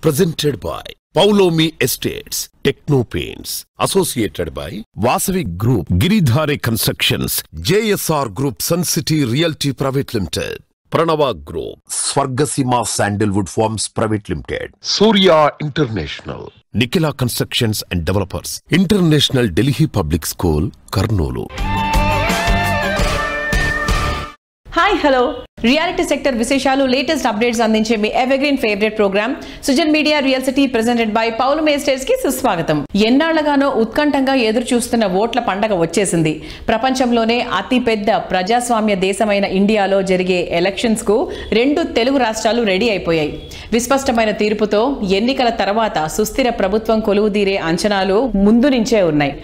presented by Paulomi Estates, Techno Paints, associated by Vasavi Group, Giridhare Constructions, JSR Group, Sun City Realty Private Limited, Pranava Group, Swargasima Sandalwood Farms Private Limited, Surya International, Nikila Constructions and Developers, International Delhi Public School, Karnoolu. Hi hello reality sector విశేషాలు latest updates అందించే మీ evergreen favourite programme Sujan media real city presented by Paulami estates కి సుస్వాగతం. ఎన్నాళ్లగానో ఉత్కంఠంగా ఎదురు చూస్తున్న ఓట్ల పండగ వచ్చేసింది. ప్రపంచంలోనే అతి పెద్ద ప్రజాస్వామ్య దేశమైన ఇండియాలో జరిగే ఎలక్షన్స్ కు 2 తెలుగు రాష్ట్రాలు రెడీ అయిపోయాయి. విస్పష్టమైన తీర్పుతో ఎన్నికల తర్వాత సుస్థిర ప్రభుత్వం కొలువుదీరే అంచనాలు ముందు నుంచే ఉన్నాయి.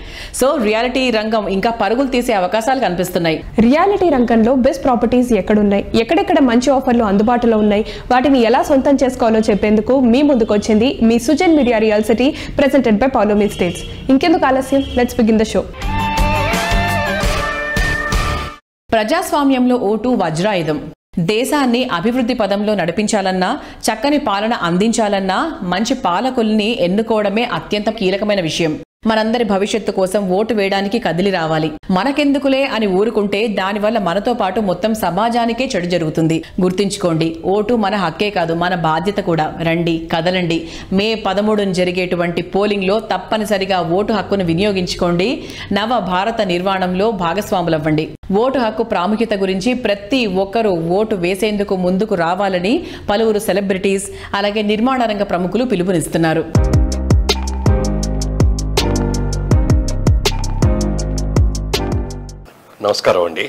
సో రియాలిటీ రంగం ఇంకా పరుగులు తీసే అవకాశాలు కనిపిస్తున్నాయి. రియాలిటీ రంగంలో బెస్ట్ ప్రాపర్టీస్ ఎక్కడున్నాయి, ఎక్కడెక్కడ మంచి ఆఫర్లు అందుబాటులో ఉన్నాయి, వాటిని ఎలా సొంతం చేసుకోవాలో చెప్పేందుకు మీ ముందుకు వచ్చింది మీ Sujan media real city presented by Paulomi estates. ఇంకెందుకు ఆలస్యం, లెట్స్ బిగిన్ ద షో. ప్రజాస్వామ్యంలో ఓటు వజ్రాయుధం. దేశాన్ని అభివృద్ధి పదంలో నడిపించాలన్నా, చక్కని పాలన అందించాలన్నా మంచి పాలకుల్ని ఎన్నుకోవడమే అత్యంత కీలకమైన విషయం. మనందరి భవిష్యత్తు కోసం ఓటు వేయడానికి కదిలి రావాలి. మనకెందుకులే అని ఊరుకుంటే దానివల్ల మనతో పాటు మొత్తం సమాజానికే చెడు జరుగుతుంది. గుర్తుంచుకోండి, ఓటు మన హక్కే కాదు, మన బాధ్యత కూడా. రండి, కదలండి. మే 13 జరిగేటువంటి పోలింగ్ లో తప్పనిసరిగా ఓటు హక్కును వినియోగించుకోండి. నవ భారత నిర్మాణంలో భాగస్వాములవ్వండి. ఓటు హక్కు ప్రాముఖ్యత గురించి ప్రతి ఒక్కరూ ఓటు వేసేందుకు ముందుకు రావాలని పలువురు సెలబ్రిటీస్ అలాగే నిర్మాణ రంగ ప్రముఖులు పిలుపునిస్తున్నారు. నమస్కారం అండి,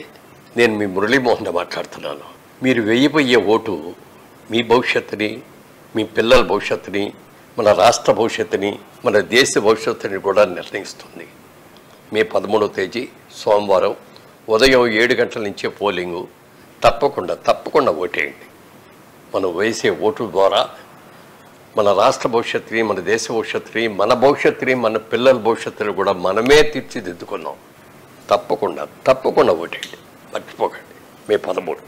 నేను మీ మురళీమోహన్ మాట్లాడుతున్నాను. మీరు వేయబోయే ఓటు మీ భవిష్యత్తుని, మీ పిల్లల భవిష్యత్తుని, మన రాష్ట్ర భవిష్యత్తుని, మన దేశ భవిష్యత్తుని కూడా నిర్ణయిస్తుంది. మే 13వ తేదీ సోమవారం ఉదయం 7 గంటల నుంచే పోలింగు. తప్పకుండా ఓటేయండి. మనం వేసే ఓటు ద్వారా మన రాష్ట్ర భవిష్యత్తుని, మన దేశ భవిష్యత్తుని, మన భవిష్యత్తుని, మన పిల్లల భవిష్యత్తుని కూడా మనమే తీర్చిదిద్దుకున్నాం. తప్పకుండా ఓటేయండి, మర్చిపోకండి. మే 13.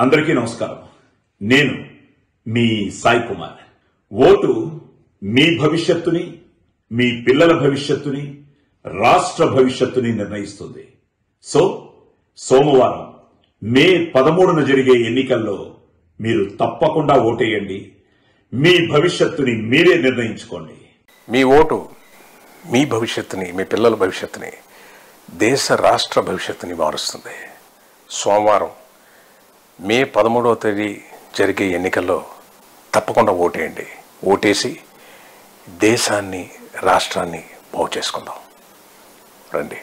అందరికీ నమస్కారం. నేను మీ సాయి కుమార్. ఓటు మీ భవిష్యత్తుని, మీ పిల్లల భవిష్యత్తుని, రాష్ట్ర భవిష్యత్తుని నిర్ణయిస్తుంది. సోమవారం మే 13న జరిగే ఎన్నికల్లో మీరు తప్పకుండా ఓటేయండి. మీ భవిష్యత్తుని మీరే నిర్ణయించుకోండి. మీ ఓటు మీ భవిష్యత్తుని, మీ పిల్లల భవిష్యత్తుని, దేశ రాష్ట్ర భవిష్యత్తుని మారుస్తుంది. సోమవారం మే 13వ తేదీ జరిగే ఎన్నికల్లో తప్పకుండా ఓటేయండి. ఓటేసి దేశాన్ని, రాష్ట్రాన్ని బాగు చేసుకుందాం. రండి.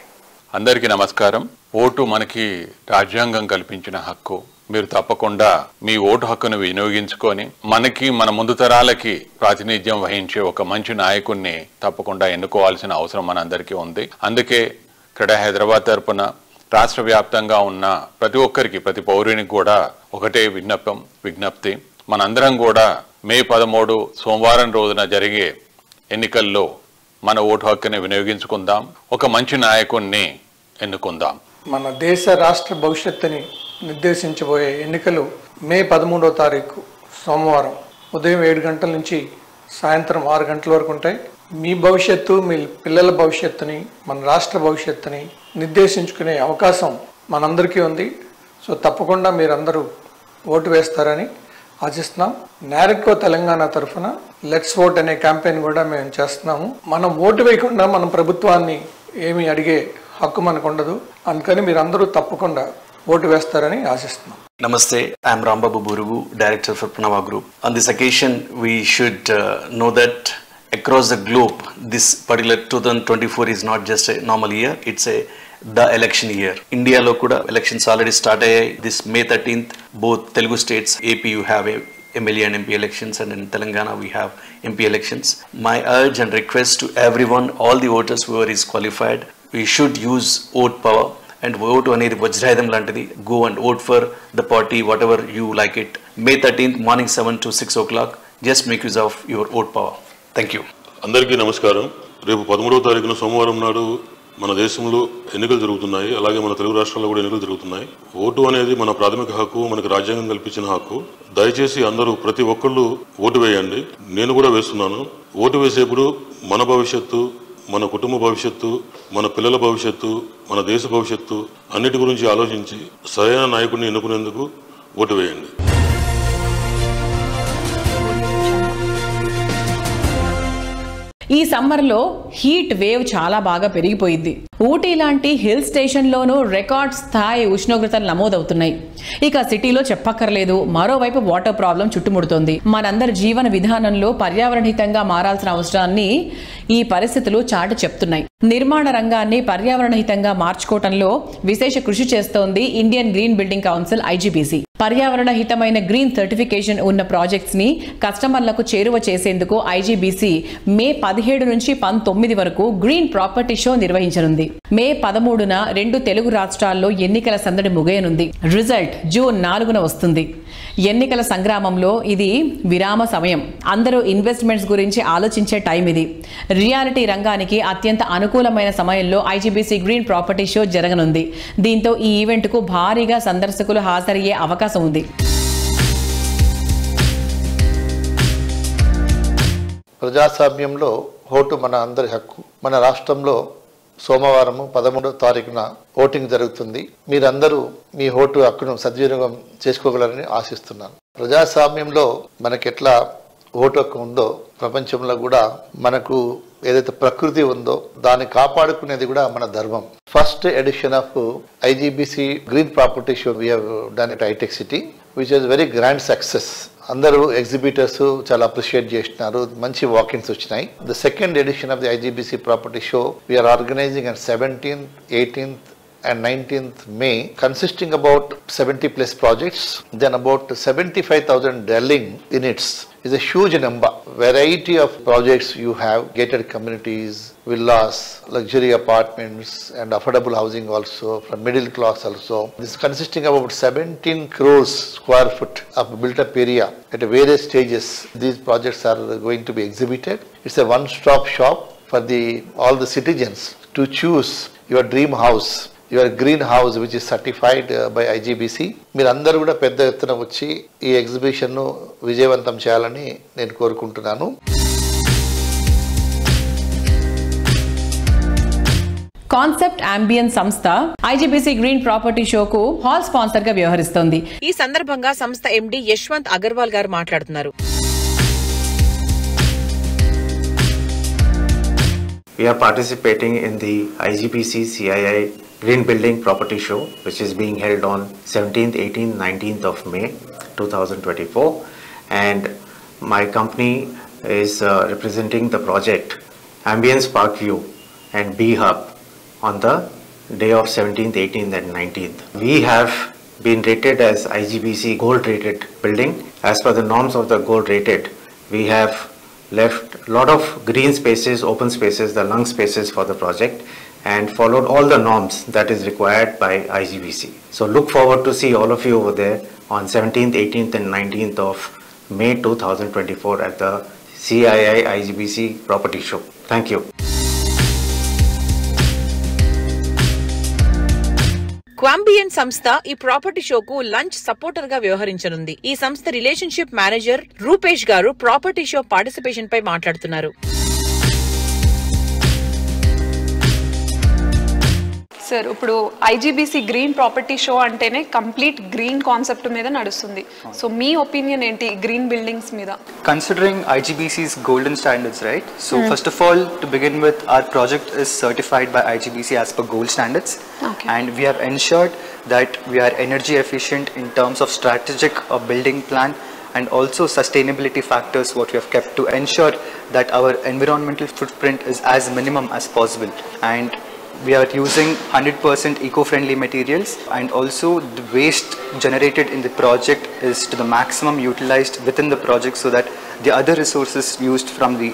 అందరికీ నమస్కారం. ఓటు మనకి రాజ్యాంగం కల్పించిన హక్కు. మీరు తప్పకుండా మీ ఓటు హక్కును వినియోగించుకొని మనకి, మన ముందు తరాలకి ప్రాతినిధ్యం వహించే ఒక మంచి నాయకుడిని తప్పకుండా ఎన్నుకోవాల్సిన అవసరం మనందరికీ ఉంది. అందుకే ఇక్కడ హైదరాబాద్ తరపున రాష్ట్ర వ్యాప్తంగా ఉన్న ప్రతి ఒక్కరికి, ప్రతి పౌరునికి కూడా ఒకటే విజ్ఞప్తి. మనందరం కూడా మే 13 సోమవారం రోజున జరిగే ఎన్నికల్లో మన ఓటు హక్కుని వినియోగించుకుందాం. ఒక మంచి నాయకుడిని ఎన్నుకుందాం. మన దేశ రాష్ట్ర భవిష్యత్తుని నిర్దేశించబోయే ఎన్నికలు మే 13వ తారీఖు సోమవారం ఉదయం 7 గంటల నుంచి సాయంత్రం 6 గంటల వరకు ఉంటాయి. మీ భవిష్యత్తు, మీ పిల్లల భవిష్యత్తుని, మన రాష్ట్ర భవిష్యత్తుని నిర్దేశించుకునే అవకాశం మనందరికీ ఉంది. సో తప్పకుండా మీరందరూ ఓటు వేస్తారని ఆశిస్తున్నాం. నారెట్కో తెలంగాణ తరఫున లెట్స్ ఓట్ అనే క్యాంపెయిన్ కూడా మేము చేస్తున్నాము. మనం ఓటు వేయకుండా మనం ప్రభుత్వాన్ని ఏమీ అడిగే హక్కు మనకు ఉండదు. అందుకని మీరందరూ తప్పకుండా ఓటు వేస్తారని ఆశిస్తున్నాం. Namaste, I am Rambabu Burugu, Director for Pranava Group. On this occasion, we should know that across the globe, this particular 2024 is not just a normal year, it's the election year. India lo kuda elections already started. This May 13th, both Telugu states, AP you have MLA and MP elections, and in Telangana we have MP elections. My urge and request to everyone, all the voters whoever is qualified, we should use vote power. And vote అనేది వజ్రాయుధం లాంటిది. Go and vote for the party, whatever you like it. May 13th, morning 7 to 6 o'clock. Just make use of your vote power. Thank you. అందరికీ నమస్కారం. రేపు 13వ తారీఖున సోమవారం నాడు మన దేశంలో ఎన్నికలు జరుగుతున్నాయి, అలాగే మన తెలుగు రాష్ట్రాల్లో కూడా ఎన్నికలు జరుగుతున్నాయి. ఓటు అనేది మన ప్రాథమిక హక్కు, మనకు రాజ్యాంగం కల్పించిన హక్కు. దయచేసి అందరూ ప్రతి ఒక్కళ్ళు ఓటు వేయండి. నేను కూడా వేస్తున్నాను. ఓటు వేసేప్పుడు మన భవిష్యత్తు, మన కుటుంబ భవిష్యత్తు, మన పిల్లల భవిష్యత్తు, మన దేశ భవిష్యత్తు అన్నిటి గురించి ఆలోచించి సరైన నాయకుడిని ఎన్నుకునేందుకు ఓటు వేయండి. ఈ సమ్మర్లో హీట్ వేవ్ చాలా బాగా పెరిగిపోయింది. ఊటీ లాంటి హిల్ స్టేషన్లోనూ రికార్డ్ స్థాయి ఉష్ణోగ్రతలు నమోదవుతున్నాయి. ఇక సిటీలో చెప్పక్కర్లేదు. మరోవైపు వాటర్ ప్రాబ్లం చుట్టుముడుతోంది. మనందరి జీవన విధానంలో పర్యావరణహితంగా మారాల్సిన అవసరాన్ని ఈ పరిస్థితులు చాటి చెప్తున్నాయి. నిర్మాణ రంగాన్ని పర్యావరణహితంగా మార్చుకోవటంలో విశేష కృషి చేస్తోంది Indian green building council IGBC. పర్యావరణ హితమైన గ్రీన్ సర్టిఫికేషన్ ఉన్న ప్రాజెక్ట్స్ ని కస్టమర్లకు చేరువ చేసేందుకు IGBC మే 17 నుంచి 19 వరకు గ్రీన్ ప్రాపర్టీ షో నిర్వహించనుంది. మే 13న 2 తెలుగు రాష్ట్రాల్లో ఎన్నికల సందడి ముగియనుంది. రిజల్ట్ జూన్ 4న వస్తుంది. ఎన్నికల సంగ్రామంలో ఇది విరామ సమయం. అందరూ ఇన్వెస్ట్మెంట్స్ గురించి ఆలోచించే టైం ఇది. రియాలిటీ రంగానికి అత్యంత అనుకూలమైన సమయంలో IGBC గ్రీన్ ప్రాపర్టీ షో జరగనుంది. దీంతో ఈ ఈవెంట్ కు భారీగా సందర్శకులు హాజరయ్యే అవకాశం ఉంది. ప్రజాస్వామ్యంలో ఓటు మన అందరి హక్కు. మన రాష్ట్రంలో సోమవారం 13వ తారీఖున ఓటింగ్ జరుగుతుంది. మీరందరూ మీ ఓటు హక్కును సద్వినియోగం చేసుకోగలరని ఆశిస్తున్నాను. ప్రజాస్వామ్యంలో మనకెట్లా ఓటు హక్కు ఉందో ప్రపంచంలో కూడా మనకు ఏదైతే ప్రకృతి ఉందో దాన్ని కాపాడుకునేది కూడా మన ధర్మం. First edition of IGBC green property show we have done at Hitech City, which is very grand success. అందరూ ఎగ్జిబిటర్స్ చాలా అప్రిషియేట్ చేస్తున్నారు. మంచి వాకిన్స్ వచ్చినాయి. The second edition of the IGBC property show we are organizing on 17th, 18th and 19th May, consisting about 70 plus projects. Then about 75,000 dwelling units is a huge number. Variety of projects you have, gated communities, villas, luxury apartments and affordable housing also, from middle class also. This is consisting of about 17 crores square foot of built up area at various stages. These projects are going to be exhibited. It's a one-stop shop for all the citizens to choose your dream house, your green house which is certified by IGBC. మీరందరూ కూడా పెద్ద ఎత్తున వచ్చి ఈ ఎగ్జిబిషన్ను విజయవంతం చేయాలని నేను కోరుకుంటున్నాను. కాన్సెప్ట్ అంబియన్స్ సంస్థ IGBC గ్రీన్ ప్రాపర్టీ షోకు హాల్ స్పాన్సర్ గా వ్యవహరిస్తోంది. ఈ సందర్భంగా సంస్థ MD యశ్వంత్ అగర్వాల్ గారు మాట్లాడుతున్నారు. We are participating in the IGBC CII Green Building Property Show, which is being held on 17th, 18th, 19th of May 2024, and my company is representing the project Ambience Park View and B Hub on the day of 17th, 18th and 19th. We have been rated as IGBC Gold rated building. As per the norms of the Gold rated, we have left a lot of green spaces, open spaces, the lung spaces for the project, and followed all the norms that is required by IGBC. So look forward to see all of you over there on 17th, 18th and 19th of May 2024 at the CII IGBC Property Show. Thank you. క్వాంబియన్ సంస్థ ఈ property షోకు lunch supporter గా వ్యవహరించనుంది. ఈ సంస్థ relationship manager Rupesh గారు property show participation పై మాట్లాడుతున్నారు. Sir, ఇప్పుడు IGBC green property show అంటేనే complete green concept మీద నడుస్తుంది. సో మీ ఒపీనియన్ ఏంటి గ్రీన్ బిల్డింగ్స్ మీద? Considering IGBC's golden standards, right? So first of all, to begin with, our project is certified by IGBC as per gold standards. Okay. And we have ensured that we are energy efficient in terms of strategic building plan and also sustainability factors what we have kept to ensure that our environmental footprint is as minimum as possible. And we are using 100% eco-friendly materials, and also the waste generated in the project is to the maximum utilized within the project so that the other resources used from the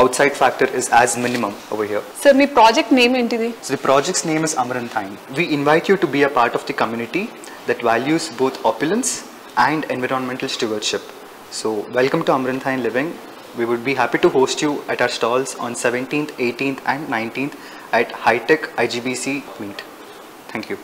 outside factor is as minimum over here. Sir, me project name ఏంటిది? So the project's name is Amaranthine. We invite you to be a part of the community that values both opulence and environmental stewardship. So welcome to Amaranthine Living. We would be happy to host you at our stalls on 17th, 18th and 19th at High-Tech IGBC Meet. Thank you.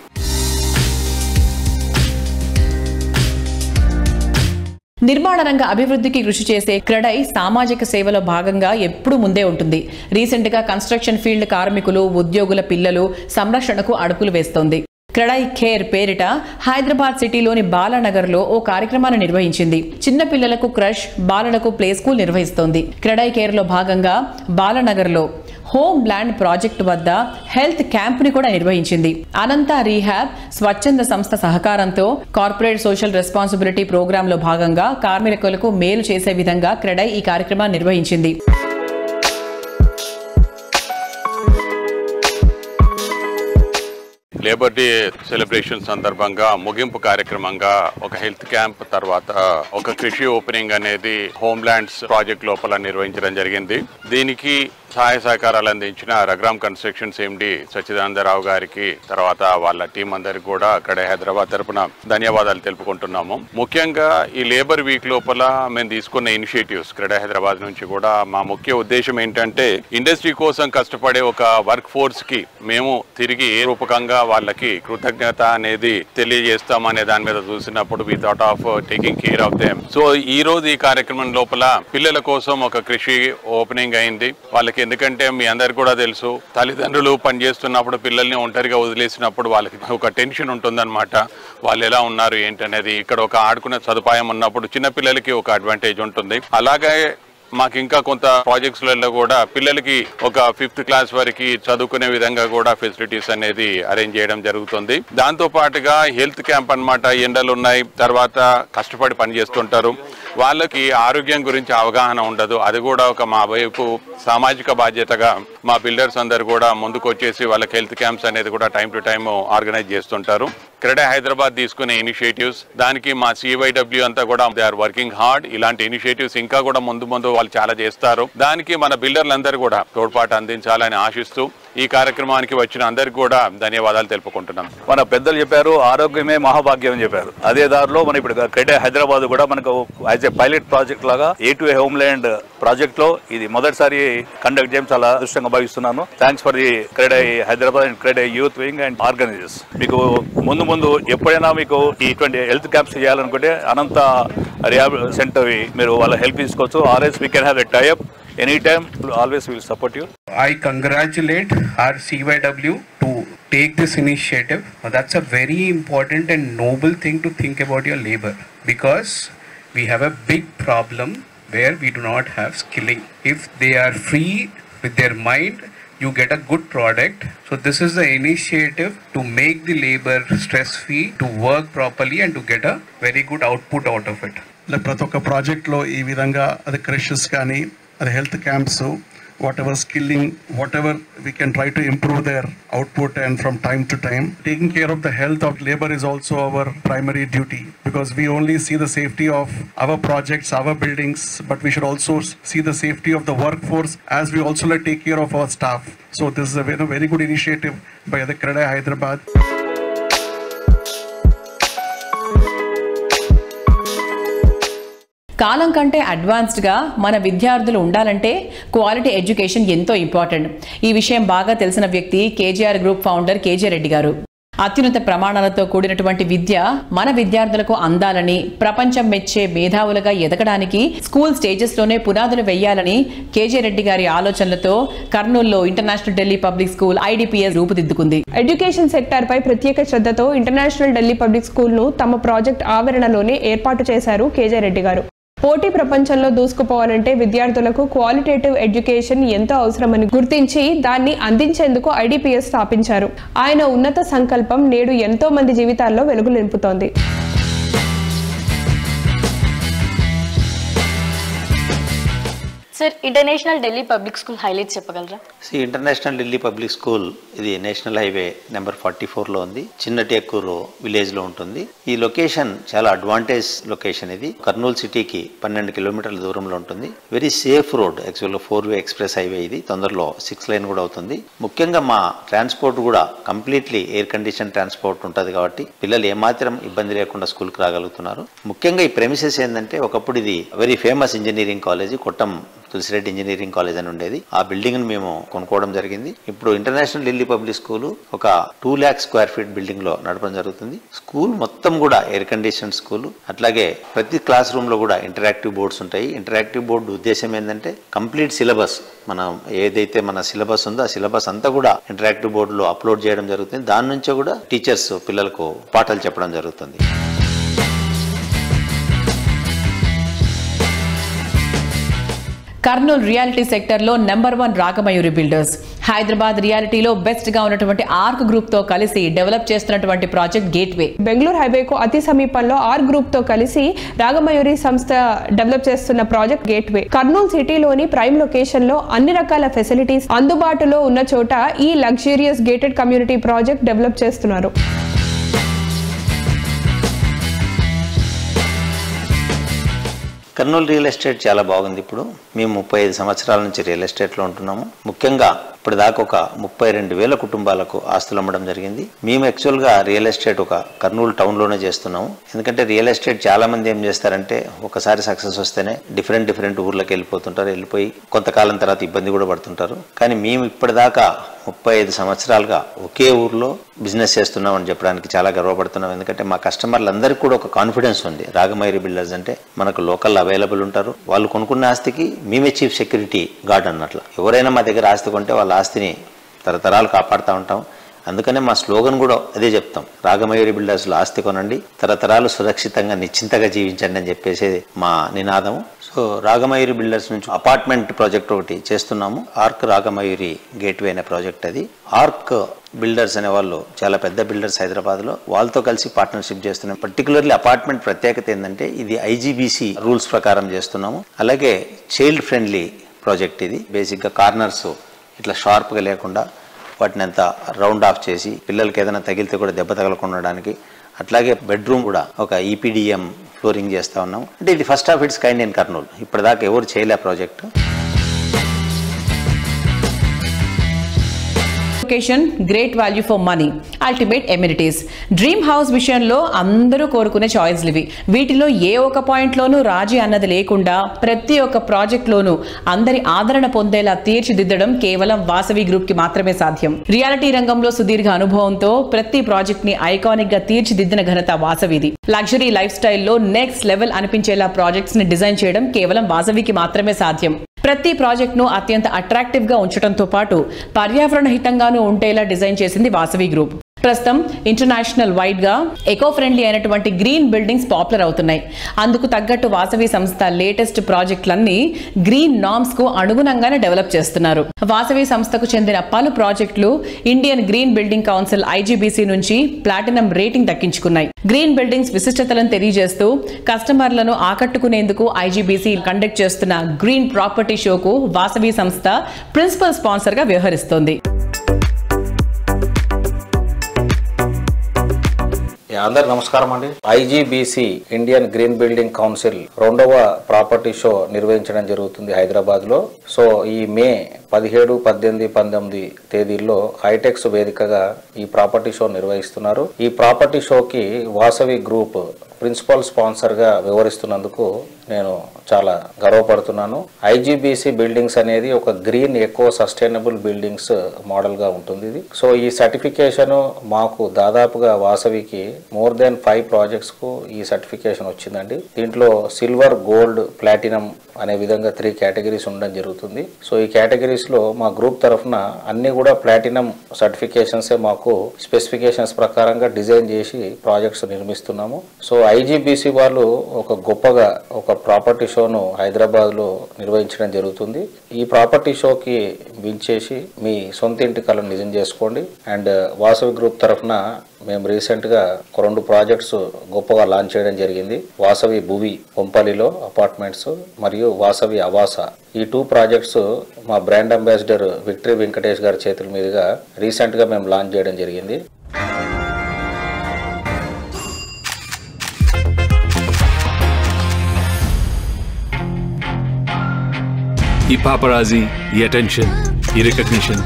నిర్మాణ రంగ అభివృద్ధికి కృషి చేసే క్రెడై సామాజిక సేవలో భాగంగా ఎప్పుడూ ముందే ఉంటుంది. రీసెంట్ గా కన్స్ట్రక్షన్ ఫీల్డ్ కార్మికులు, ఉద్యోగుల పిల్లలు సంరక్షణకు అడుగులు వేస్తోంది. క్రెడై కేర్ పేరిట హైదరాబాద్ సిటీలోని బాలానగర్లో ఓ కార్యక్రమాన్ని నిర్వహించింది. చిన్న పిల్లలకు క్రష్, బాలలకు ప్లే స్కూల్ నిర్వహిస్తోంది. క్రెడై కేర్లో భాగంగా బాలానగర్లో హోమ్ ల్యాండ్ ప్రాజెక్టు వద్ద హెల్త్ క్యాంప్ ని కూడా నిర్వహించింది. అనంత రీహాబ్ స్వచ్ఛంద సంస్థ సహకారంతో కార్పొరేట్ సోషల్ రెస్పాన్సిబిలిటీ ప్రోగ్రాంలో భాగంగా కార్మికులకు మేలు చేసే విధంగా క్రెడై ఈ కార్యక్రమాన్ని నిర్వహించింది. లేబర్ డే సెలబ్రేషన్ సందర్భంగా ముగింపు కార్యక్రమంగా ఒక హెల్త్ క్యాంప్ తర్వాత ఒక కృషి ఓపెనింగ్ అనేది హోమ్ ల్యాండ్స్ ప్రాజెక్ట్ లోపల నిర్వహించడం జరిగింది. దీనికి సహాయ సహకారాలు అందించిన రఘురామ్ కన్స్ట్రక్షన్స్ ఎండి సచ్చిదానందరావు గారికి, తర్వాత వాళ్ళ టీం అందరికి కూడా అక్కడ హైదరాబాద్ తరపున ధన్యవాదాలు తెలుపుకుంటున్నాము. ముఖ్యంగా ఈ లేబర్ వీక్ లోపల మేము తీసుకున్న ఇనిషియేటివ్స్ క్రెడై హైదరాబాద్ నుంచి కూడా మా ముఖ్య ఉద్దేశం ఏంటంటే ఇండస్ట్రీ కోసం కష్టపడే ఒక వర్క్ ఫోర్స్ కి మేము తిరిగి ఏ రూపకంగా వాళ్ళకి కృతజ్ఞత అనేది తెలియజేస్తామనే దాని మీద చూసినప్పుడు we thought of taking care of them. So ఈ రోజు ఈ కార్యక్రమం లోపల పిల్లల కోసం ఒక కృషి ఓపెనింగ్ అయింది. వాళ్ళకి ఎందుకంటే మీ అందరికి కూడా తెలుసు, తల్లిదండ్రులు పనిచేస్తున్నప్పుడు పిల్లల్ని ఒంటరిగా వదిలేసినప్పుడు వాళ్ళకి ఒక టెన్షన్ ఉంటుందన్నమాట. వాళ్ళు ఎలా ఉన్నారు ఏంటనేది. ఇక్కడ ఒక ఆడుకునే సదుపాయం ఉన్నప్పుడు చిన్నపిల్లలకి ఒక అడ్వాంటేజ్ ఉంటుంది. అలాగే మాకు ఇంకా కొంత ప్రాజెక్ట్స్లలో కూడా పిల్లలకి ఒక 5th క్లాస్ వరకు చదువుకునే విధంగా కూడా ఫెసిలిటీస్ అనేది అరేంజ్ చేయడం జరుగుతుంది. దాంతో పాటుగా హెల్త్ క్యాంప్ అన్నమాట. ఎండలు ఉన్నాయి, తర్వాత కష్టపడి పనిచేస్తుంటారు, వాళ్ళకి ఆరోగ్యం గురించి అవగాహన ఉండదు. అది కూడా ఒక మా వైపు సామాజిక బాధ్యతగా మా బిల్డర్స్ అందరు కూడా ముందుకు వచ్చేసి వాళ్ళకి హెల్త్ క్యాంప్స్ అనేది కూడా టైం టు టైం ఆర్గనైజ్ చేస్తుంటారు. క్రెడై హైదరాబాద్ తీసుకునే ఇనిషియేటివ్స్ దానికి మా CYW అంతా కూడా దే ఆర్ వర్కింగ్ హార్డ్. ఇలాంటి ఇనిషియేటివ్స్ ఇంకా కూడా ముందు వాళ్ళు చాలా చేస్తారు. దానికి మన బిల్డర్లందరూ కూడా తోడ్పాటు అందించాలని ఆశిస్తూ ఈ కార్యక్రమానికి వచ్చిన అందరికి కూడా ధన్యవాదాలు తెలుపుకుంటున్నాం. మన పెద్దలు చెప్పారు, ఆరోగ్యమే మహాభాగ్యం అని చెప్పారు. అదే దారిలో మనం ఇప్పుడు క్రెడై హైదరాబాద్ కూడా మనకు యాజ్ ఏ పైలట్ ప్రాజెక్ట్ లాగా A2A హోమ్ ల్యాండ్ ప్రాజెక్ట్ లో ఇది మొదటిసారి కండక్ట్ చేయడం చాలా అదృష్టంగా భావిస్తున్నాను. Thanks for the CREDAI Hyderabad and CREDAI youth wing and organisers. మీకు ముందు ఎప్పుడైనా మీకు ఇటువంటి హెల్త్ క్యాంప్స్ చేయాలనుకుంటే అనంత రిహాబ్ సెంటర్ మీరు వాళ్ళ హెల్ప్ తీసుకోవచ్చు. RS we can have a tie up anytime. Always we will support you. I congratulate our CYW to take this initiative. That's a very important and noble thing to think about your labor, because we have a big problem where we do not have skilling. If they are free with their mind, you get a good product. So this is the initiative to make the labor stress free, to work properly and to get a very good output out of it. ప్రతి ఒక్క ప్రాజెక్ట్లో ఈ విధంగా అది crushes కానీ అది health camps, whatever skilling, whatever we can try to improve their output, and from time to time taking care of the health of labor is also our primary duty, because we only see the safety of our projects, our buildings, but we should also see the safety of the workforce as we also take care of our staff. So this is a very good initiative by the Credai Hyderabad. కాలం కంటే అడ్వాన్స్డ్గా మన విద్యార్థులు ఉండాలంటే quality education ఎంతో important. ఈ విషయం బాగా తెలిసిన వ్యక్తి KGR group founder KJ Reddy garu. అత్యున్నత ప్రమాణాలతో కూడినటువంటి విద్య మన విద్యార్థులకు అందాలని, ప్రపంచం మెచ్చే మేధావులుగా ఎదగడానికి స్కూల్ స్టేజెస్లోనే పునాదులు వెయ్యాలని కేజే రెడ్డి గారి ఆలోచనలతో కర్నూలులో international Delhi public school IDPS రూపుదిద్దుకుంది. ఎడ్యుకేషన్ సెక్టార్ పై ప్రత్యేక శ్రద్ధతో ఇంటర్నేషనల్ ఢిల్లీ పబ్లిక్ స్కూల్ ను తమ ప్రాజెక్ట్ ఆవరణలోనే ఏర్పాటు చేశారు కేజే రెడ్డి గారు. పోటీ ప్రపంచంలో దూసుకుపోవాలంటే విద్యార్థులకు క్వాలిటేటివ్ ఎడ్యుకేషన్ ఎంతో అవసరమని గుర్తించి దాన్ని అందించేందుకు IDPS స్థాపించారు. ఆయన ఉన్నత సంకల్పం నేడు ఎంతో మంది జీవితాల్లో వెలుగు నింపుతోంది. Sir, international Delhi public school highlights చెప్పగలరా? ఇంటర్నేషనల్ ఢిల్లీ పబ్లిక్ స్కూల్ ఇది నేషనల్ హైవే నెంబర్ 44లో ఉంది. చిన్న టేకూరు విలేజ్ లో ఉంటుంది. ఈ లొకేషన్ చాలా అడ్వాంటేజ్ లొకేషన్. ఇది కర్నూలు సిటీకి 12 కిలోమీటర్ల దూరంలో ఉంటుంది. Very safe road. యాక్చువల్గా 4-వే ఎక్స్ప్రెస్ హైవే ఇది. తొందరలో 6 లైన్ కూడా అవుతుంది. ముఖ్యంగా మా ట్రాన్స్పోర్ట్ కూడా కంప్లీట్లీ ఎయిర్ కండిషన్ ట్రాన్స్పోర్ట్ ఉంటుంది కాబట్టి పిల్లలు ఏమాత్రం ఇబ్బంది లేకుండా స్కూల్కి రాగలుగుతున్నారు. ముఖ్యంగా ఈ ప్రెమిసెస్ ఏంటంటే ఒకప్పుడు ఇది వెరీ ఫేమస్ ఇంజనీరింగ్ కాలేజీ కొట్టం తులసిరెడ్డి ఇంజనీరింగ్ కాలేజ్ అని ఉండేది. ఆ బిల్డింగ్ ని మేము కొనుక్కోవడం జరిగింది. ఇప్పుడు ఇంటర్నేషనల్ ఢిల్లీ పబ్లిక్ స్కూల్ ఒక 2 lakh square feet బిల్డింగ్ లో నడపడం జరుగుతుంది. స్కూల్ మొత్తం కూడా ఎయిర్ కండిషన్ స్కూల్. అట్లాగే ప్రతి క్లాస్ రూమ్ లో కూడా ఇంటరాక్టివ్ బోర్డ్స్ ఉంటాయి. ఇంటరాక్టివ్ బోర్డు ఉద్దేశం ఏంటంటే కంప్లీట్ సిలబస్, మనం ఏదైతే మన సిలబస్ ఉందో ఆ సిలబస్ అంతా కూడా ఇంటరాక్టివ్ బోర్డులో అప్లోడ్ చేయడం జరుగుతుంది. దాని నుంచే కూడా టీచర్స్ పిల్లలకు పాఠాలు చెప్పడం జరుగుతుంది. కర్నూలు రియాలిటీ సెక్టర్లో నెంబర్ 1 రాగమయూరి బిల్డర్స్. హైదరాబాద్ రియాలిటీలో బెస్ట్ గా ఉన్నటువంటి ఆర్క్ గ్రూప్ తో కలిసి డెవలప్ చేస్తున్నటువంటి ప్రాజెక్ట్ గేట్వే. బెంగళూరు హైవేకు అతి సమీపంలో ఆర్క్ గ్రూప్ తో కలిసి రాగమయూరి సంస్థ డెవలప్ చేస్తున్న ప్రాజెక్ట్ గేట్వే. కర్నూలు సిటీలోని ప్రైమ్ లొకేషన్ లో అన్ని రకాల ఫెసిలిటీస్ అందుబాటులో ఉన్న చోట ఈ luxurious gated community project develop చేస్తున్నారు. కర్నూలు రియల్ ఎస్టేట్ చాలా బాగుంది. ఇప్పుడు మేము 35 సంవత్సరాల నుంచి రియల్ ఎస్టేట్లో ఉంటున్నాము. ముఖ్యంగా ఇప్పటిదాకా ఒక 32,000 కుటుంబాలకు ఆస్తులు అమ్మడం జరిగింది. మేము యాక్చువల్గా రియల్ ఎస్టేట్ ఒక కర్నూలు టౌన్లోనే చేస్తున్నాము. ఎందుకంటే రియల్ ఎస్టేట్ చాలా మంది ఏం చేస్తారంటే ఒకసారి సక్సెస్ వస్తేనే డిఫరెంట్ ఊర్లకు వెళ్ళిపోతుంటారు. వెళ్ళిపోయి కొంతకాలం తర్వాత ఇబ్బంది కూడా పడుతుంటారు. కానీ మేము ఇప్పటిదాకా 35 సంవత్సరాలుగా ఒకే ఊర్లో బిజినెస్ చేస్తున్నామని చెప్పడానికి చాలా గర్వపడుతున్నాం. ఎందుకంటే మా కస్టమర్లందరికీ కూడా ఒక కాన్ఫిడెన్స్ ఉంది. రాగమయూరి బిల్డర్స్ అంటే మనకు లోకల్ అవైలబుల్ ఉంటారు. వాళ్ళు కొనుక్కున్న ఆస్తికి మేమే చీఫ్ సెక్యూరిటీ గార్డ్ అన్నట్లు. ఎవరైనా మా దగ్గర ఆస్తి కొంటే వాళ్ళ ఆస్తిని తరతరాలు కాపాడుతూ ఉంటాం. అందుకనే మా స్లోగన్ కూడా అదే చెప్తాం, రాగమయూరి బిల్డర్స్లో ఆస్తి కొనండి, తరతరాలు సురక్షితంగా నిశ్చింతగా జీవించండి అని చెప్పేసి మా నినాదం. సో రాగమయూరి బిల్డర్స్ నుంచి అపార్ట్మెంట్ ప్రాజెక్ట్ ఒకటి చేస్తున్నాము. ఆర్క్ రాగమయూరి గేట్వే అనే ప్రాజెక్ట్ అది. ఆర్క్ బిల్డర్స్ అనే వాళ్ళు చాలా పెద్ద బిల్డర్స్ హైదరాబాద్లో, వాళ్ళతో కలిసి పార్ట్నర్షిప్ చేస్తున్నాం. పర్టికులర్లీ అపార్ట్మెంట్ ప్రత్యేకత ఏంటంటే ఇది ఐజీబీసీ రూల్స్ ప్రకారం చేస్తున్నాము. అలాగే చైల్డ్ ఫ్రెండ్లీ ప్రాజెక్ట్ ఇది. బేసిక్గా కార్నర్స్ ఇట్లా షార్ప్గా లేకుండా వాటిని అంతా రౌండ్ ఆఫ్ చేసి పిల్లలకి ఏదైనా తగిలితే కూడా దెబ్బ తగలకుండా ఉండడానికి. అట్లాగే బెడ్రూమ్ కూడా ఒక ఈపీడిఎం ఫ్లోరింగ్ చేస్తూ ఉన్నాం. అంటే ఇది first of it's kind in Kurnool. ఇప్పటిదాకా ఎవరు చేయలే project. Location, great value for money, ultimate amenities. Dream house విషయంలో అందరూ కోరుకునే చాయిస్లు ఇవి. వీటిలో ఏ ఒక్క పాయింట్లోనూ రాజీ అన్నది లేకుండా ప్రతి ఒక్క ప్రాజెక్ట్లోనూ అందరి ఆదరణ పొందేలా తీర్చిదిద్దడం కేవలం వాసవి గ్రూప్ కి మాత్రమే సాధ్యం. రియాలిటీ రంగంలో సుదీర్ఘ అనుభవంతో ప్రతి ప్రాజెక్ట్ ని ఐకానిక్ గా తీర్చిదిద్దిన ఘనత వాసవిది. లగ్జరీ లైఫ్ స్టైల్లో నెక్స్ట్ లెవెల్ అనిపించేలా ప్రాజెక్ట్స్ ని డిజైన్ చేయడం కేవలం వాసవికి మాత్రమే సాధ్యం. ప్రతి ప్రాజెక్ట్ ను అత్యంత అట్రాక్టివ్ గా ఉంచడంతో పాటు పర్యావరణ హితంగానూ ఉండేలా డిజైన్ చేసింది వాసవి గ్రూప్. ప్రస్తుతం ఇంటర్నేషనల్ వైడ్ గా ఎకో ఫ్రెండ్లీ అయినటువంటి గ్రీన్ బిల్డింగ్స్ పాపులర్ అవుతున్నాయి. అందుకు తగ్గట్టు వాసవి సంస్థ లేటెస్ట్ ప్రాజెక్టులన్నీ గ్రీన్ నార్మ్స్ కు అనుగుణంగానే డెవలప్ చేస్తున్నారు. వాసవి సంస్థకు చెందిన పలు ప్రాజెక్టులు Indian green building council IGBC నుంచి ప్లాటినం రేటింగ్ దక్కించుకున్నాయి. గ్రీన్ బిల్డింగ్స్ విశిష్టతలను తెలియజేస్తూ కస్టమర్లను ఆకట్టుకునేందుకు ఐజీబీసీ కండక్ట్ చేస్తున్న గ్రీన్ ప్రాపర్టీ షోకు వాసవి సంస్థ ప్రిన్సిపల్ స్పాన్సర్ గా వ్యవహరిస్తోంది. అందరు నమస్కారం అండి. IGBC Indian green building council 2వ ప్రాపర్టీ షో నిర్వహించడం జరుగుతుంది హైదరాబాద్ లో. సో ఈ మే 17, 18, 19 తేదీల్లో హైటెక్స్ వేదికగా ఈ ప్రాపర్టీ షో నిర్వహిస్తున్నారు. ఈ ప్రాపర్టీ షోకి వాసవి గ్రూప్ ప్రిన్సిపల్ స్పాన్సర్ గా వ్యవహరిస్తున్నందుకు నేను చాలా గర్వపడుతున్నాను. ఐజీబీసీ బిల్డింగ్స్ అనేది ఒక green echo sustainable buildings model గా ఉంటుంది ఇది. సో ఈ సర్టిఫికేషన్ మాకు దాదాపుగా వాసవికి మోర్ దెన్ 5 ప్రాజెక్ట్స్ కు ఈ సర్టిఫికేషన్ వచ్చిందండి. దీంట్లో సిల్వర్, గోల్డ్, ప్లాటినం అనే విధంగా 3 కేటగిరీస్ ఉండడం జరుగుతుంది. సో ఈ కేటగిరీస్ లో మా గ్రూప్ తరఫున అన్ని కూడా ప్లాటినం సర్టిఫికేషన్స్ మాకు స్పెసిఫికేషన్స్ ప్రకారంగా డిజైన్ చేసి ప్రాజెక్ట్స్ నిర్మిస్తున్నాము. సో ఐజీబీసీ వాళ్ళు ఒక గొప్పగా ఒక ప్రాపర్టీ షోను హైదరాబాద్ లో నిర్వహించడం జరుగుతుంది. ఈ ప్రాపర్టీ షోకి వించేసి మీ సొంత ఇంటి కలను నిజం చేసుకోండి. అండ్ వాసవి గ్రూప్ తరఫున మేము రీసెంట్ గా 2 ప్రాజెక్ట్స్ గొప్పగా లాంచ్ చేయడం జరిగింది. వాసవి భువి కొంపల్లిలో అపార్ట్మెంట్స్ మరియు వాసవి అవాస. ఈ 2 ప్రాజెక్ట్స్ మా బ్రాండ్ అంబాసిడర్ విక్టరీ వెంకటేష్ గారి చేతుల మీదుగా రీసెంట్ గా మేము లాంచ్ చేయడం జరిగింది. ఈ పాపరాజీ, ఈ అటెన్షన్, ఈ రికగ్నిషన్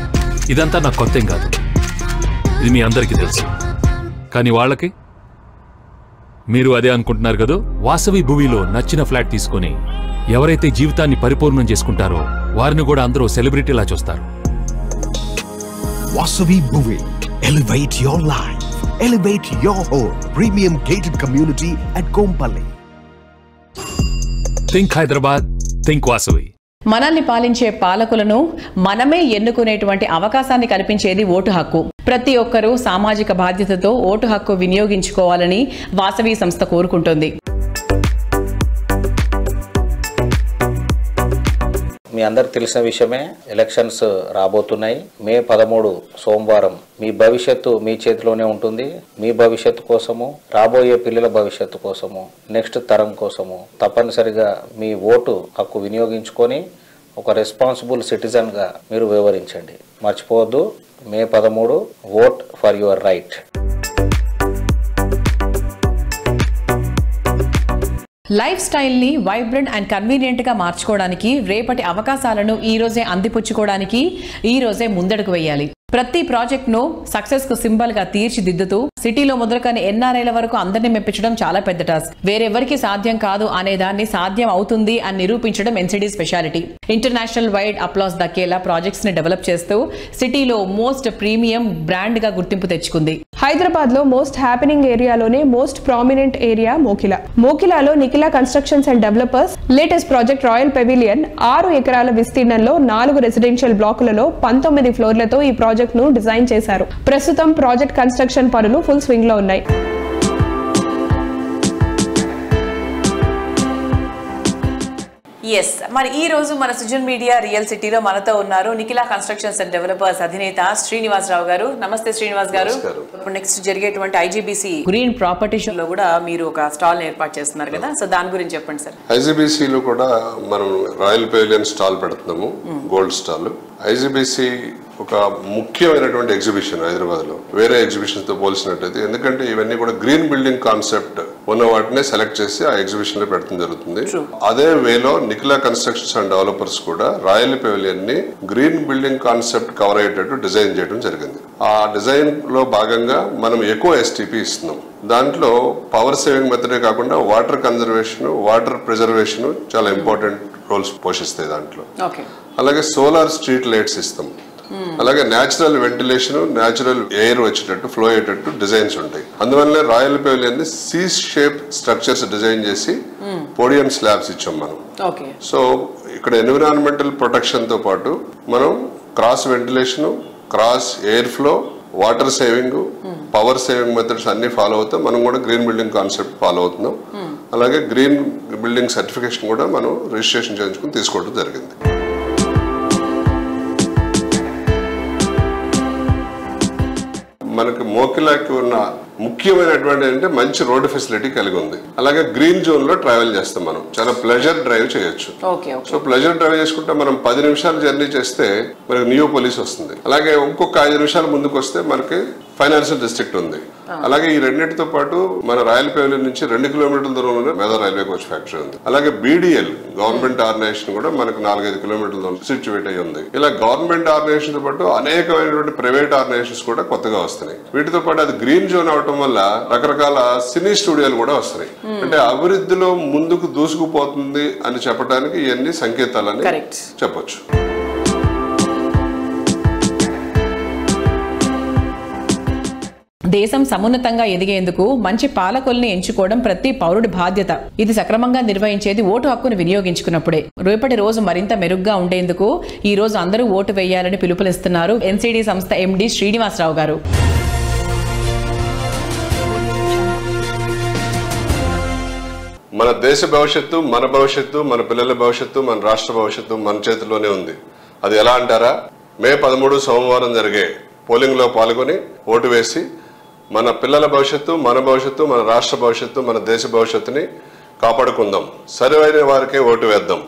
ఇదంతా నాకు కొత్తేం కాదు. ఇది మీ అందరికీ తెలుసు. కానీ వాళ్ళకి మీరు అదే అనుకుంటున్నారు కదా? వాసవి భూమిలో నచ్చిన ఫ్లాట్ తీసుకొని ఎవరైతే జీవితాన్ని పరిపూర్ణం చేసుకుంటారో వారిని కూడా అందరూ సెలబ్రిటీలా చూస్తారు. Vasavi Bhuvi. Elevate your life. Elevate your home. Premium gated community at Kompally. Think Hyderabad, think Vasavi. మనల్ని పాలించే పాలకులను మనమే ఎన్నుకునేటువంటి అవకాశాన్ని కల్పించేది ఓటు హక్కు. ప్రతి ఒక్కరూ సామాజిక బాధ్యతతో ఓటు హక్కు వినియోగించుకోవాలని వాసవి సంస్థ కోరుకుంటుంది. మీ అందరికి తెలిసిన విషయమే, ఎలక్షన్స్ రాబోతున్నాయి. మే 13 సోమవారం. మీ భవిష్యత్తు మీ చేతిలోనే ఉంటుంది. మీ భవిష్యత్తు కోసము, రాబోయే పిల్లల భవిష్యత్తు కోసము, నెక్స్ట్ తరం కోసము తప్పనిసరిగా మీ ఓటు హక్కు వినియోగించుకొని ఒక రెస్పాన్సిబుల్ సిటిజన్గా మీరు వ్యవహరించండి. మర్చిపోవద్దు, మే 13 vote for your right. Life స్టైల్ని వైబ్రెంట్ అండ్ కన్వీనియంట్గా మార్చుకోవడానికి, రేపటి అవకాశాలను ఈ రోజే అందిపుచ్చుకోవడానికి ఈ రోజే ముందడుగు వేయాలి. ప్రతి ప్రాజెక్ట్ను సక్సెస్కు సింబల్గా తీర్చిదిద్దుతూ సిటీలో మొదలుకొని ఎన్ఆర్ఐల వరకు అందరినీ మెప్పించడం చాలా పెద్ద టాస్క్. వేరెవరికి సాధ్యం కాదు అనే దాన్ని సాధ్యం అవుతుంది అని నిరూపించడం NCD speciality. International wide applause దక్కేలా ప్రాజెక్ట్స్ ని డెవలప్ చేస్తూ సిటీలో మోస్ట్ ప్రీమియం బ్రాండ్ గా గుర్తింపు తెచ్చుకుంది. హైదరాబాద్ లో మోస్ట్ హ్యాపెనింగ్ ఏరియాలోనే మోస్ట్ ప్రామినెంట్ ఏరియా మోకిలా. మోకిలాలో Nikhila constructions and developers latest project royal pavilion 6 ఎకరాల విస్తీర్ణంలో 4 రెసిడెన్షియల్ బ్లాకులలో 19 ఫ్లోర్లతో ఈ ప్రాజెక్ట్ ను డిజైన్ చేశారు. ప్రస్తుతం ప్రాజెక్ట్ కన్స్ట్రక్షన్ పనులు ఫుల్ స్వింగ్ లో ఉన్నాయి. మరి ఈ రోజు మన సుజన్ మీడియా రియల్ సిటీలో మనతో ఉన్నారు నిఖిలా కన్స్ట్రక్షన్స్ అండ్ డెవలపర్స్ అధినేత శ్రీనివాసరావు గారు. నమస్తే శ్రీనివాస్ గారు. ఇప్పుడు నెక్స్ట్ జరిగేటువంటి ఐజీబీసీ గ్రీన్ ప్రాపర్టీ షోలో కూడా మీరు ఒక స్టాల్ ఏర్పాటు చేస్తున్నారు కదా, సో దాని గురించి చెప్పండి సార్. ఐజీబీసీలో కూడా మనం రాయల్ పెవిలియన్ స్టాల్ పెడుతున్నాము, గోల్డ్ స్టాల్. ఐజీబీసీ ఒక ముఖ్యమైనటువంటి ఎగ్జిబిషన్ హైదరాబాద్ లో, వేరే ఎగ్జిబిషన్ తో పోల్చినట్టయితే. ఎందుకంటే ఇవన్నీ కూడా గ్రీన్ బిల్డింగ్ కాన్సెప్ట్ ఉన్న వాటినే సెలెక్ట్ చేసి ఆ ఎగ్జిబిషన్ లో పెట్టడం జరుగుతుంది. అదే వేలో నిఖిలా కన్స్ట్రక్షన్స్ అండ్ డెవలపర్స్ కూడా రాయల్ పెవిలియన్ ని గ్రీన్ బిల్డింగ్ కాన్సెప్ట్ కవర్ అయ్యేటట్టు డిజైన్ చేయడం జరిగింది. ఆ డిజైన్ లో భాగంగా మనం ఎక్కువ ఎస్టీపీ ఇస్తున్నాం. దాంట్లో పవర్ సేవింగ్ మెథడే కాకుండా వాటర్ కన్జర్వేషన్, వాటర్ ప్రిజర్వేషన్ చాలా ఇంపార్టెంట్ రోల్స్ పోషిస్తాయి దాంట్లో. అలాగే సోలార్ స్ట్రీట్ లైట్స్ ఇస్తాం. అలాగే న్యాచురల్ వెంటిలేషన్, న్యాచురల్ ఎయిర్ వచ్చేటట్టు, ఫ్లో అయ్యేటట్టు డిజైన్స్ ఉంటాయి. అందువల్ల రాయల్ పెవిలియన్ ని సి షేప్ స్ట్రక్చర్స్ డిజైన్ చేసి పోడియం స్లాబ్స్ ఇచ్చాం మనం. సో ఇక్కడ ఎన్విరాన్మెంటల్ ప్రొటెక్షన్ తో పాటు మనం cross ventilation, cross air flow, water saving, power saving methods అన్ని ఫాలో అవుతాం. మనం కూడా గ్రీన్ బిల్డింగ్ కాన్సెప్ట్ ఫాలో అవుతున్నాం. అలాగే గ్రీన్ బిల్డింగ్ సర్టిఫికేషన్ కూడా మనం రిజిస్ట్రేషన్ చేయించుకుని తీసుకోవడం జరిగింది. మనకి మోకిలాకి ఉన్న ముఖ్యమైనటువంటి అంటే మంచి రోడ్డు ఫెసిలిటీ కలిగి ఉంది. అలాగే గ్రీన్ జోన్ లో ట్రావెల్ చేస్తాం మనం, చాలా ప్లెజర్ డ్రైవ్ చేయొచ్చు. సో ప్లెజర్ డ్రైవ్ చేసుకుంటే మనం 10 నిమిషాలు జర్నీ చేస్తే మనకి నియోపోలిస్ వస్తుంది. అలాగే ఇంకొక 5 నిమిషాలు ముందుకు వస్తే మనకి ఫైనాన్షియల్ డిస్ట్రిక్ట్ ఉంది. అలాగే ఈ రెండింటితో పాటు మన రాయల్ పెవిలియన్ నుంచి 2 కిలోమీటర్ల దూరంలోనే మెదా రైల్వే కోచ్ ఫ్యాక్టరీ ఉంది. అలాగే బీడీఎల్ గవర్నమెంట్ ఆర్గనైజేషన్ కూడా మనకు 4-5 కిలోమీటర్ల దూరం సిచ్యువేట్ అయ్యి ఉంది. ఇలా గవర్నమెంట్ ఆర్గనైజేషన్ తో పాటు అనేకమైనటువంటి ప్రైవేట్ ఆర్గనైజేషన్స్ కూడా కొత్తగా వస్తున్నాయి. వీటితో పాటు అది గ్రీన్ జోన్ అవటం వల్ల రకరకాల సినీ స్టూడియోలు కూడా వస్తున్నాయి. అంటే అభివృద్ధిలో ముందుకు దూసుకుపోతుంది అని చెప్పడానికి ఇవన్నీ సంకేతాలని చెప్పొచ్చు. దేశం సమున్నతంగా ఎదిగేందుకు మంచి పాలకుల్ని ఎంచుకోవడం ప్రతి పౌరుడి బాధ్యత. ఇది సక్రమంగా నిర్వహించేది ఓటు హక్కును వినియోగించుకున్నప్పుడే. రేపటి రోజు మరింత మెరుగ్గా ఉండేందుకు ఈ రోజు అందరూ ఓటు వేయాలని పిలుపునిస్తున్నారు ఎన్సిడి సంస్థ ఎండి శ్రీనివాసరావు గారు. మన దేశ భవిష్యత్తు, మన భవిష్యత్తు, మన పిల్లల భవిష్యత్తు, మన రాష్ట్ర భవిష్యత్తు మన చేతిలోనే ఉంది. అది ఎలా అంటారా? మే 13 సోమవారం జరిగే పోలింగ్ లో పాల్గొని ఓటు వేసి మన పిల్లల భవిష్యత్తు, మన భవిష్యత్తు, మన రాష్ట్ర భవిష్యత్తు, మన దేశ భవిష్యత్తుని కాపాడుకుందాం. సరైన వారికే ఓటు వేద్దాం.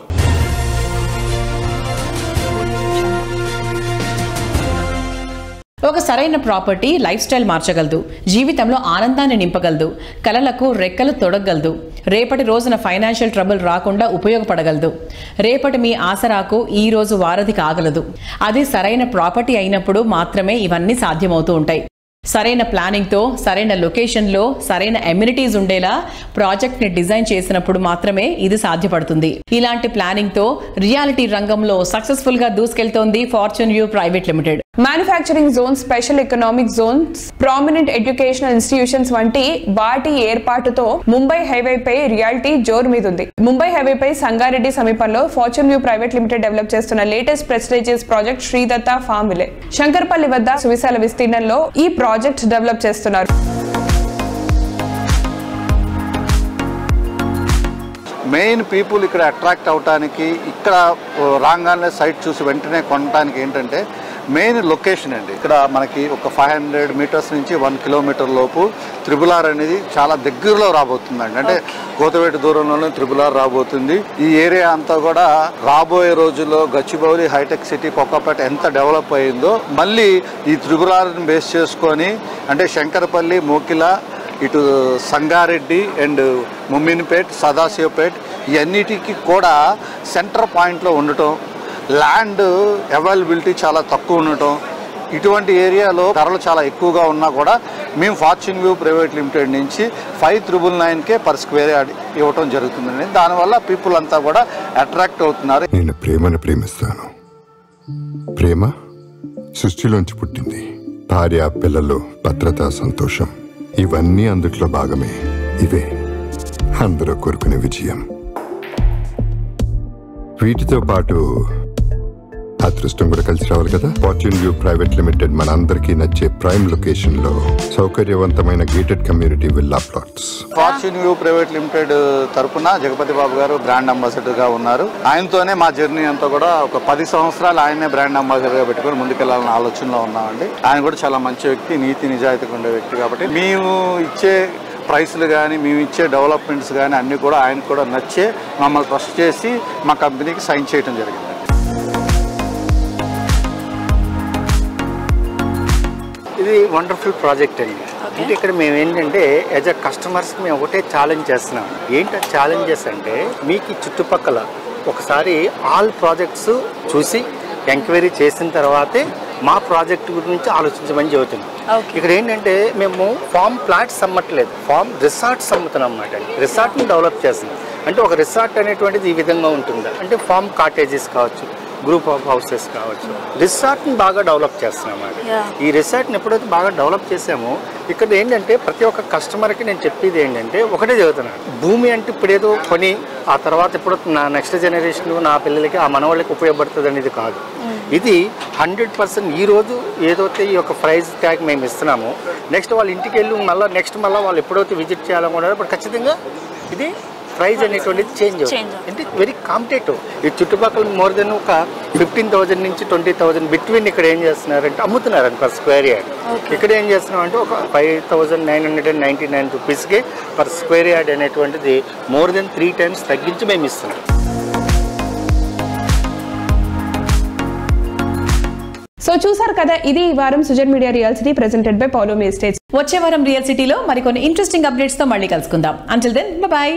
ఒక సరైన ప్రాపర్టీ లైఫ్ స్టైల్ మార్చగలదు, జీవితంలో ఆనందాన్ని నింపగలదు, కలలకు రెక్కలు తొడగలదు, రేపటి రోజున ఫైనాన్షియల్ ట్రబుల్ రాకుండా ఉపయోగపడగలదు. రేపటి మీ ఆసరాకు ఈ రోజు వారధి కాగలదు. అది సరైన ప్రాపర్టీ అయినప్పుడు మాత్రమే ఇవన్నీ సాధ్యమవుతూ ఉంటాయి. సరైన ప్లానింగ్ తో సరైన లొకేషన్ లో సరైన ఎమ్యూనిటీస్ ఉండేలా ప్రాజెక్ట్ ని డిజైన్ చేసినప్పుడు మాత్రమే ఇది సాధ్యపడుతుంది. ఇలాంటి ప్లానింగ్ తో రియాలిటీ రంగంలో సక్సెస్ఫుల్ గా దూసుకెళ్తోంది fortune view private limited. Manufacturing zones, special economic zones, prominent educational institutions వంటి వాటి ఏర్పాటుతో ముంబై హైవేపై రియాలిటీ జోరు మీద ఉంది. ముంబై హైవేపై సంగారెడ్డి సమీపంలో fortune view private limited develop చేస్తున్న latest prestigious project Sridatta farm village. Shankarpalli వద్ద సువిశాల విస్తీర్ణంలో ఈ ప్రాజెక్ట్ డెవలప్ చేస్తున్నారు. మెయిన్ పీపుల్ ఇక్కడ అట్రాక్ట్ అవడానికి, ఇక్కడ రాగానే సైట్ చూసి వెంటనే కొనడానికి ఏంటంటే మెయిన్ లొకేషన్ అండి. ఇక్కడ మనకి ఒక 500 మీటర్స్ నుంచి 1 కిలోమీటర్ లోపు త్రిబులార్ అనేది చాలా దగ్గరలో రాబోతుందండి. అంటే కోతవేటు దూరంలోనే త్రిబులార్ రాబోతుంది. ఈ ఏరియా అంతా కూడా రాబోయే రోజుల్లో గచ్చిబౌలి, హైటెక్ సిటీ, కొక్కపేట ఎంత డెవలప్ అయిందో మళ్ళీ ఈ త్రిబులార్ని బేస్ చేసుకొని అంటే శంకరపల్లి, మోకిల, ఇటు సంగారెడ్డి అండ్ ముమ్మినిపేట్, సదాశివపేట్ ఇవన్నిటికీ కూడా సెంటర్ పాయింట్లో ఉండటం, ల్యాండ్ అవైలబిలిటీ చాలా తక్కువ ఉండటం, ఇటువంటి ఏరియాలో ధరలు చాలా ఎక్కువగా ఉన్నా కూడా మేము ఫార్చ్యూన్ వ్యూ ప్రైవేట్ లిమిటెడ్ నుంచి 5,999 పర్ స్క్వేర్ యార్డ్ ఇవ్వటం జరుగుతుందండి. దానివల్ల పీపుల్ అంతా కూడా అట్రాక్ట్ అవుతున్నారు. నేను ప్రేమను ప్రేమిస్తాను. ప్రేమ సృష్టిలోంచి పుట్టింది. భార్య, పిల్లలు, భద్రత, సంతోషం ఇవన్నీ అందుట్లో భాగమే. ఇవే అందరూ కోరుకునే విజయం. వీటితో పాటు అదృష్టం కూడా కలిసి రావాలి కదా. ఫార్చ్యూన్ వ్యూ ప్రైవేట్ లిమిటెడ్ మనందరికీ నచ్చే ప్రైమ్ లొకేషన్ లో సౌకర్యవంతమైన gated community villa plots. Fortune view private limited తరపున జగపతి బాబు గారు బ్రాండ్ అంబాసిడర్ గా ఉన్నారు. ఆయనతోనే మా జర్నీ అంతా కూడా ఒక 10 సంవత్సరాలు ఆయనే బ్రాండ్ అంబాసిడర్ గా పెట్టుకుని ముందుకెళ్లాలన్న ఆలోచనలో ఉన్నామండి. ఆయన కూడా చాలా మంచి వ్యక్తి, నీతి నిజాయితీగా ఉండే వ్యక్తి. కాబట్టి మేము ఇచ్చే ప్రైస్లు కానీ, మేము ఇచ్చే డెవలప్మెంట్స్ కానీ అన్నీ కూడా ఆయనకు కూడా నచ్చే మమ్మల్ని ట్రస్ట్ చేసి మా కంపెనీకి సైన్ చేయడం జరిగింది. ఇది వండర్ఫుల్ ప్రాజెక్ట్ అండి. అంటే ఇక్కడ మేము ఏంటంటే యాజ్ అ కస్టమర్స్కి మేము ఒకటే ఛాలెంజ్ చేస్తున్నాం. ఏంటి ఛాలెంజెస్ అంటే మీకు ఈ చుట్టుపక్కల ఒకసారి ఆల్ ప్రాజెక్ట్స్ చూసి ఎంక్వైరీ చేసిన తర్వాతే మా ప్రాజెక్ట్ గురించి ఆలోచించమని చెబుతున్నాం. ఇక్కడ ఏంటంటే మేము ఫామ్ ప్లాట్స్ అమ్మట్లేదు, ఫామ్ రిసార్ట్స్ అమ్ముతున్నాం అన్నమాట. రిసార్ట్ని డెవలప్ చేస్తున్నాం. అంటే ఒక రిసార్ట్ అనేటువంటిది ఈ విధంగా ఉంటుంది. అంటే ఫామ్ కాటేజెస్ కావచ్చు, గ్రూప్ ఆఫ్ హౌసెస్ కావచ్చు, రిసార్ట్ని బాగా డెవలప్ చేస్తున్నాం అన్నమాట. ఈ రిసార్ట్ని ఎప్పుడైతే బాగా డెవలప్ చేసామో ఇక్కడ ఏంటంటే ప్రతి ఒక్క కస్టమర్కి నేను చెప్పేది ఏంటంటే ఒకటే చెబుతున్నాను, భూమి అంటే ఇప్పుడేదో కొని ఆ తర్వాత ఇప్పుడు నా నెక్స్ట్ జనరేషన్ నా పిల్లలకి ఆ మనవాళ్ళకి ఉపయోగపడుతుంది అనేది కాదు. ఇది 100% ఈరోజు ఏదైతే ఈ యొక్క ప్రైజ్ ట్యాగ్ మేము ఇస్తున్నామో నెక్స్ట్ వాళ్ళ ఇంటికి వెళ్ళి మళ్ళీ వాళ్ళు ఎప్పుడైతే విజిట్ చేయాలనుకున్నారో అప్పుడు ఖచ్చితంగా ఇది ప్రైజ్ అనేటువంటిది చేంజ్ అవుతుంది. అంటే వెరీ కాంపిటేటివ్. ఈ చుట్టుపక్కల మోర్ దెన్ ఒక 15,000 నుంచి 20,000 బిట్వీన్ ఇక్కడ ఏం చేస్తున్నారంటే అమ్ముతున్నారు పర్ స్క్వేర్ యార్డ్. ఇక్కడ ఏం చేస్తున్నాం అంటే ఒక 5,999 రూపీస్కి పర్ స్క్వేర్ యార్డ్ అనేటువంటిది మోర్ దెన్ 3 times తగ్గించి మేము ఇస్తున్నాం. సో చూసారు కదా, ఇది ఈ వారం Sujan media real city presented by Paulo me estates. వచ్చే వారం రియల్ సిటీలో మరికొన్ని ఇంట్రెస్టింగ్ అప్డేట్స్ తో మళ్ళీ కలుసుకుందాం. Until then by.